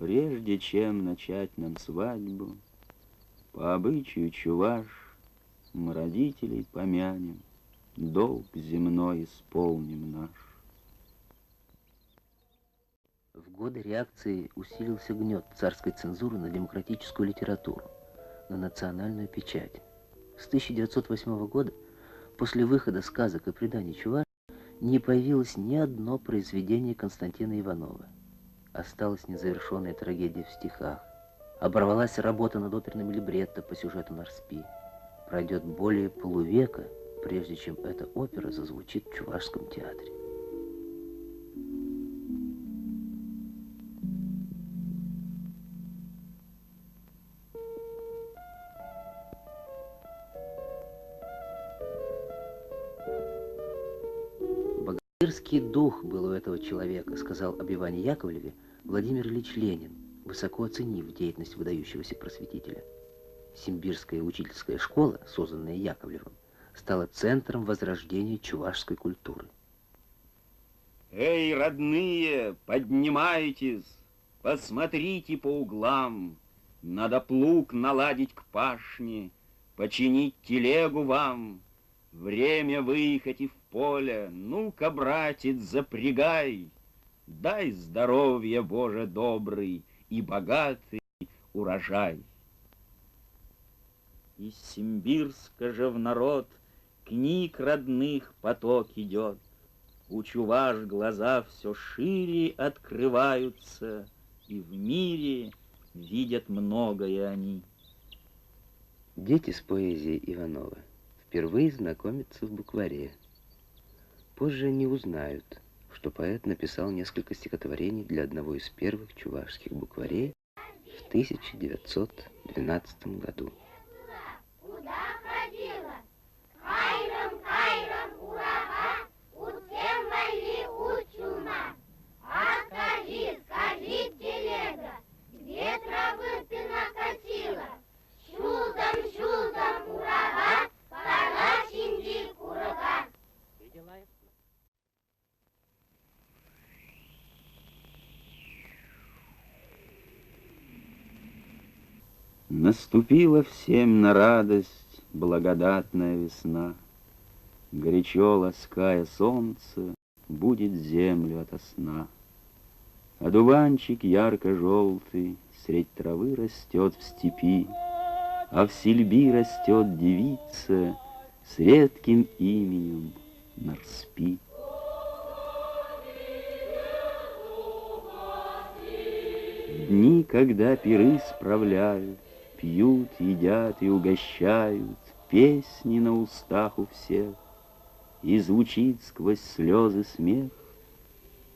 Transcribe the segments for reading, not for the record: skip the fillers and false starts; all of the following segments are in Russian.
Прежде чем начать нам свадьбу, по обычаю чуваш, мы родителей помянем, долг земной исполним наш. В годы реакции усилился гнет царской цензуры на демократическую литературу, на национальную печать. С 1908 года, после выхода сказок и преданий Чувашии, не появилось ни одно произведение Константина Иванова. Осталась незавершенная трагедия в стихах. Оборвалась работа над оперным либретто по сюжету Нарспи. Пройдет более полувека, прежде чем эта опера зазвучит в Чувашском театре. Богатырский дух был у этого человека, сказал об Иване Яковлеве Владимир Ильич Ленин, высоко оценив деятельность выдающегося просветителя. Симбирская учительская школа, созданная Яковлевым, стала центром возрождения чувашской культуры. Эй, родные, поднимайтесь, посмотрите по углам. Надо плуг наладить к пашне, починить телегу вам. Время выехать и в поле, ну-ка, братец, запрягай. Дай здоровья, Боже добрый, и богатый урожай. Из Симбирска же в народ книг родных поток идет. У чуваш глаза все шире открываются, и в мире видят многое они. Дети с поэзией Иванова впервые знакомятся в букваре. Позже они узнают, что поэт написал несколько стихотворений для одного из первых чувашских букварей в 1912 году. Наступила всем на радость благодатная весна. Горячо лаская солнце, будет землю ото сна. Одуванчик ярко-желтый средь травы растет в степи, а в сельби растет девица с редким именем Нарспи. Дни, когда пиры справляют, пьют, едят и угощают, песни на устах у всех, и звучит сквозь слезы смех.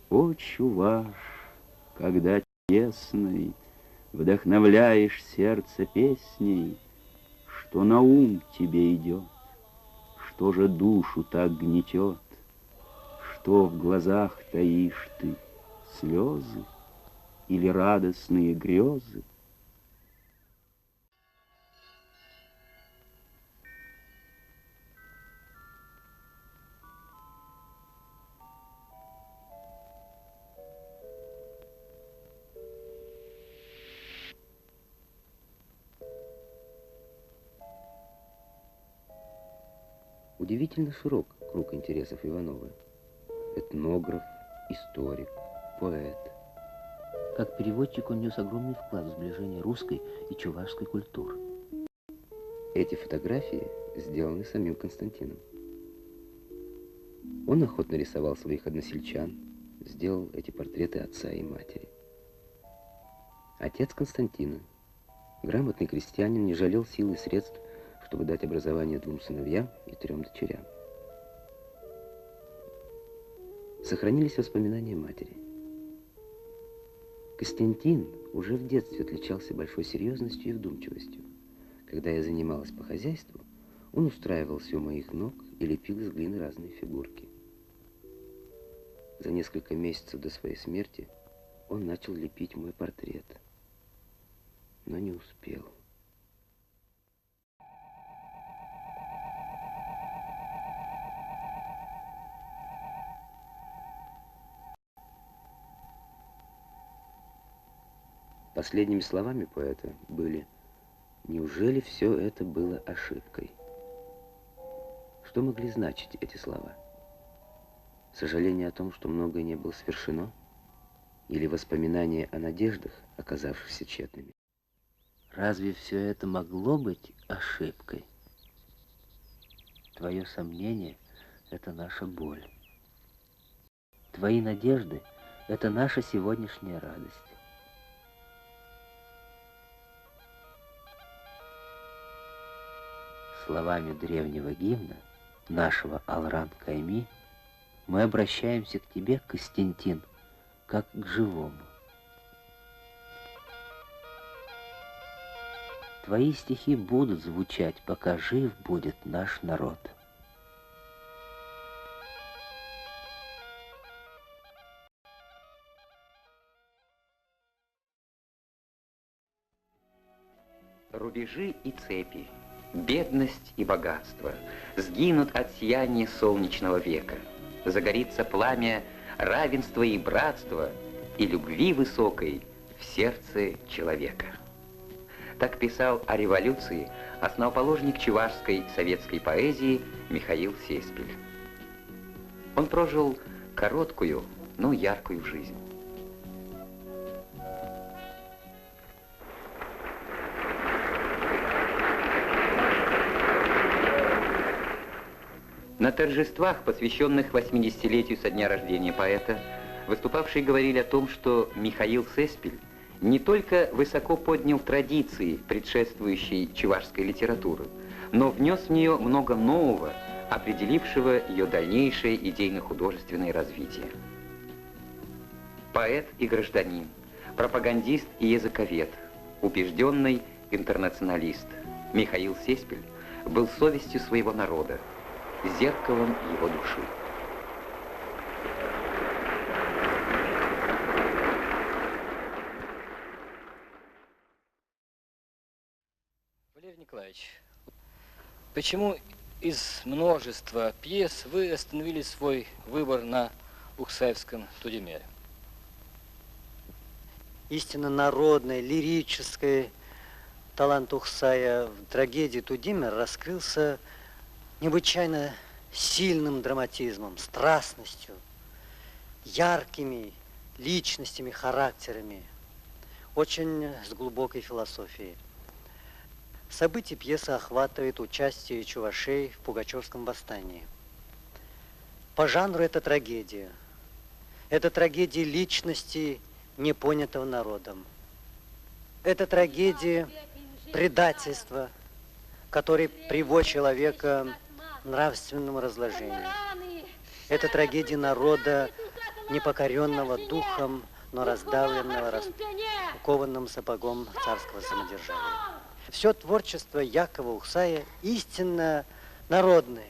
О, чуваш, когда честной вдохновляешь сердце песней, что на ум тебе идет, что же душу так гнетет, что в глазах таишь ты, слезы или радостные грезы? Удивительно широк круг интересов Иванова. Этнограф, историк, поэт. Как переводчик он нес огромный вклад в сближение русской и чувашской культур. Эти фотографии сделаны самим Константином. Он охотно рисовал своих односельчан, сделал эти портреты отца и матери. Отец Константина, грамотный крестьянин, не жалел сил и средств, чтобы дать образование 2 сыновьям и 3 дочерям. Сохранились воспоминания матери. Константин уже в детстве отличался большой серьезностью и вдумчивостью. Когда я занималась по хозяйству, он устраивался у моих ног и лепил из глины разные фигурки. За несколько месяцев до своей смерти он начал лепить мой портрет, но не успел. Последними словами поэта были: «Неужели все это было ошибкой?» Что могли значить эти слова? Сожаление о том, что многое не было свершено? Или воспоминания о надеждах, оказавшихся тщетными? Разве все это могло быть ошибкой? Твое сомнение — это наша боль. Твои надежды — это наша сегодняшняя радость. Словами древнего гимна, нашего Алран-Кайми, мы обращаемся к тебе, Костянтин, как к живому. Твои стихи будут звучать, пока жив будет наш народ. Рубежи и цепи, бедность и богатство сгинут от сияния солнечного века. Загорится пламя равенства и братства и любви высокой в сердце человека. Так писал о революции основоположник чувашской советской поэзии Михаил Сеспель. Он прожил короткую, но яркую жизнь. На торжествах, посвященных 80-летию со дня рождения поэта, выступавшие говорили о том, что Михаил Сеспель не только высоко поднял традиции, предшествующей чувашской литературы, но внес в нее много нового, определившего ее дальнейшее идейно-художественное развитие. Поэт и гражданин, пропагандист и языковед, убежденный интернационалист, Михаил Сеспель был совестью своего народа, зеркалом его души. Валерий Николаевич, почему из множества пьес вы остановили свой выбор на Ухсаевском Тудемере? Истинно народный, лирический талант Ухсая в трагедии Тудимер раскрылся необычайно сильным драматизмом, страстностью, яркими личностями, характерами, очень с глубокой философией. События пьесы охватывает участие чувашей в Пугачевском восстании. По жанру это трагедия. Это трагедия личности, непонятого народом. Это трагедия предательства, который приводит человека к нравственному разложению. Это трагедия народа, непокоренного духом, но раздавленного, кованным сапогом царского самодержавия. Все творчество Якова Ухсая истинно народное.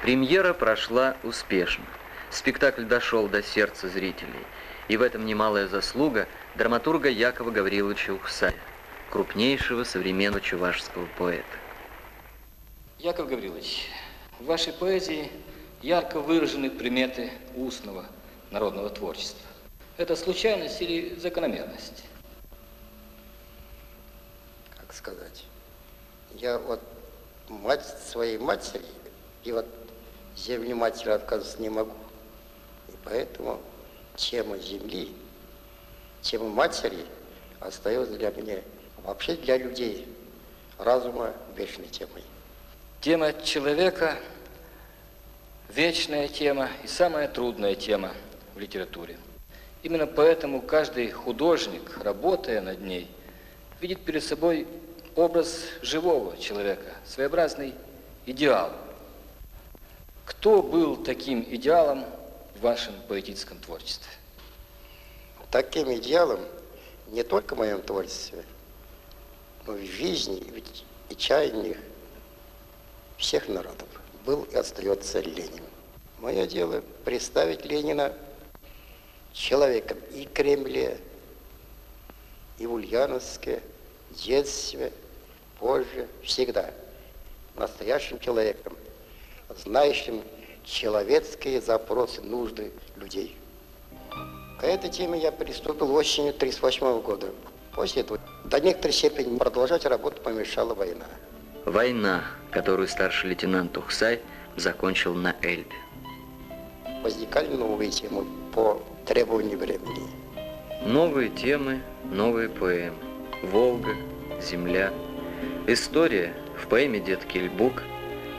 Премьера прошла успешно. Спектакль дошел до сердца зрителей. И в этом немалая заслуга драматурга Якова Гавриловича Ухсая, крупнейшего современного чувашского поэта. Яков Гаврилович, в вашей поэзии ярко выражены приметы устного народного творчества. Это случайность или закономерность? Как сказать? Я вот мать своей матери, и вот земли матери отказываться не могу. И поэтому тема земли, тема матери остается для меня, вообще для людей, разума вечной темой. Тема человека – вечная тема и самая трудная тема в литературе. Именно поэтому каждый художник, работая над ней, видит перед собой образ живого человека, своеобразный идеал. Кто был таким идеалом в вашем поэтическом творчестве? Таким идеалом не только в моем творчестве, но и в жизни и чаяниях всех народов был и остается Ленин. Мое дело представить Ленина человеком и в Кремле, и в Ульяновске, в детстве, позже, всегда настоящим человеком, знающим человеческие запросы, нужды людей. К этой теме я приступил осенью 1938 года. После этого до некоторой степени продолжать работу помешала война. Война, которую старший лейтенант Ухсай закончил на Эльбе. Возникали новые темы по требованию времени. Новые темы, новые поэмы. «Волга», «Земля». История в поэме «Дед Кельбук»,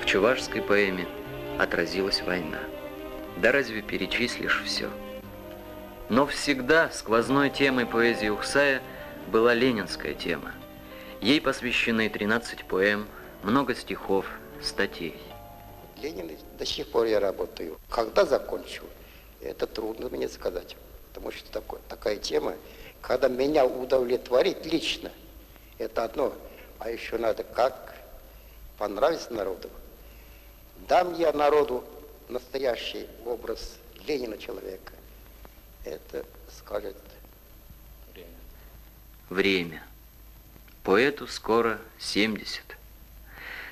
в чувашской поэме отразилась война. Да разве перечислишь все? Но всегда сквозной темой поэзии Ухсая была ленинская тема. Ей посвящены 13 поэм, много стихов, статей. Ленин до сих пор я работаю. Когда закончу, это трудно мне сказать. Потому что такая тема, когда меня удовлетворит лично, это одно. А еще надо как понравиться народу. Дам я народу настоящий образ Ленина человека. Это скажет Время. Поэту скоро 70.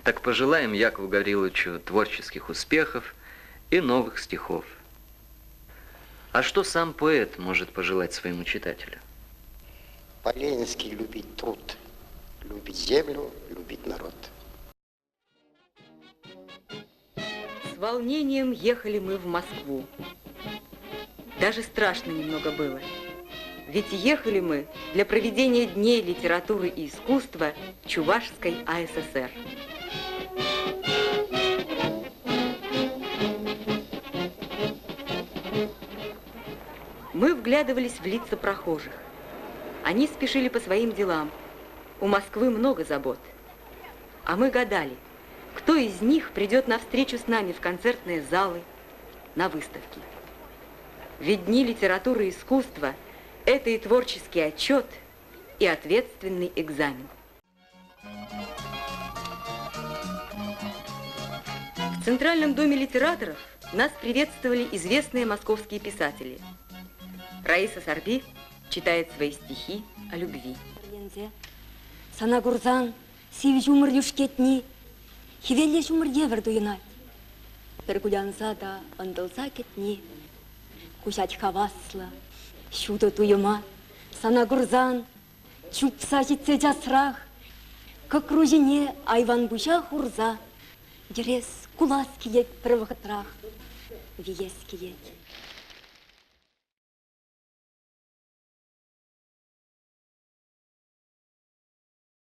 Так пожелаем Якову Гавриловичу творческих успехов и новых стихов. А что сам поэт может пожелать своему читателю? по-ленински любить труд, любить землю, любить народ. С волнением ехали мы в Москву. Даже страшно немного было. Ведь ехали мы для проведения Дней литературы и искусства Чувашской АССР. Мы вглядывались в лица прохожих. Они спешили по своим делам. У Москвы много забот. А мы гадали, кто из них придет навстречу с нами в концертные залы, на выставки. Ведь Дни литературы и искусства – это и творческий отчет, и ответственный экзамен. В Центральном доме литераторов нас приветствовали известные московские писатели. Раиса Сарби читает свои стихи о любви. Санагурзан, сив жумыр юшкетни, хивелле жумыр евер дуйнать. Перкудянса да андылса кетни, кушать хавасла, шуда туйма. Санагурзан, чупса житсе жасрах, как ружине айван буша хурза, дерес кулас киет первохотрах, виес киет.